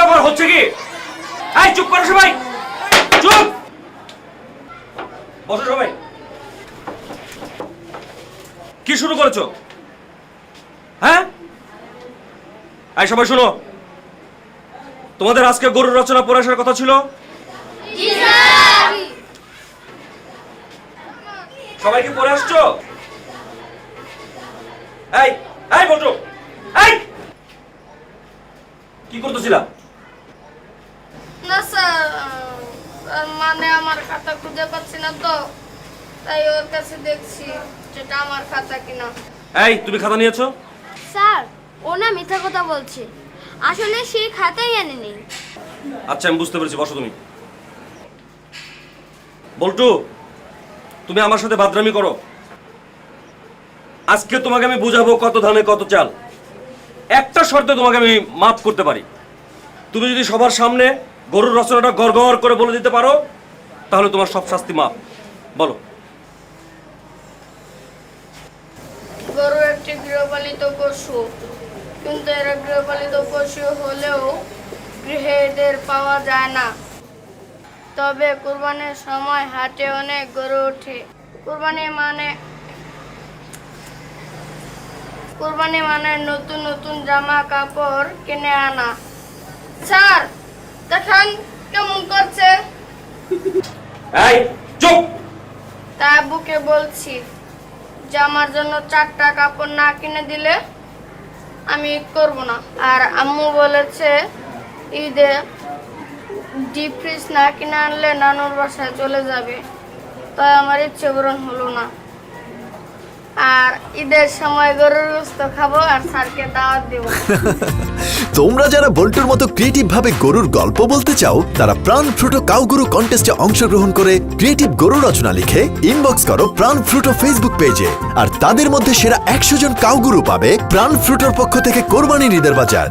ব্যাপার হচ্ছে কি? এই চুপ করো সবাই, চুপ বসো সবাই। কি শুরু করেছো? হ্যাঁ, এই সবাই শোনো, তোমাদের আজকে গরুর রচনা পড়ে আসার কথা ছিল। সবাই কি পড়ে আসছো? এই এই বসো। এই কি করতেছিলা? না স্যার, মানে আমার খাতা খুঁজে পাচ্ছি না তো, তাই ওর কাছে দেখছি যেটা আমার খাতা কিনা। এই তুমি খাতা নিয়েছো? স্যার, ও না মিথ্যা কথা বলছে, আসলে সে খাতাই আনেনি। আচ্ছা আমি বুঝতে পেরেছি, বসো তুমি। বল্টু, তুমি আমার সাথে বাদরামি করো। আজকে তোমাকে আমি বুঝাবো কত ধানে কত চাল। একটা শর্তে তোমাকে আমি মাফ করতে পারি, তুমি যদি সবার সামনে গরুর রচনাটা গড়গড় করে বলে দিতে পারো, তাহলে তোমার সব শাস্তি মাফ। বলো। গরু একটি গৃহপালিত পশু, কিন্তু এরা গৃহপালিত পশু হলেও গৃহে এদের পাওয়া যায় না। তবে কুরবানির সময় হাটে অনেক গরু ওঠে। কুরবানি মানে নতুন নতুন জামা কাপড় কিনে আনা। স্যার দেখেন কেমন করছে। এই চুপ। তা আব্বুকে বলছি যে আমার জন্য 4টা কাপড় না কিনে দিলে আমি ঈদ করব না। আর আম্মু বলেছে ঈদে ডিপ ফ্রিজ না কিনে আনলে নানুর বাসায় চলে যাবে, তাই আমার ইচ্ছে পূরণ হলো না। আর ঈদের সময় গরুর গোশত খাবো আর স্যারকে দাওয়াত দেবো। তোমরা যারা বল্টুর মতো ক্রিয়েটিভ ভাবে গরুর গল্প বলতে চাও, তারা প্রাণ ফ্রুটো কাউ গরু কন্টেস্টে অংশগ্রহণ করে ক্রিয়েটিভ গরু রচনা লিখে ইনবক্স করো প্রাণ ফ্রুটো ফেসবুক পেজে। আর তাদের মধ্যে সেরা 100 জন কাউ গরু পাবে প্রাণ ফ্রুটোর পক্ষ থেকে কোরবানির ঈদের বাজার।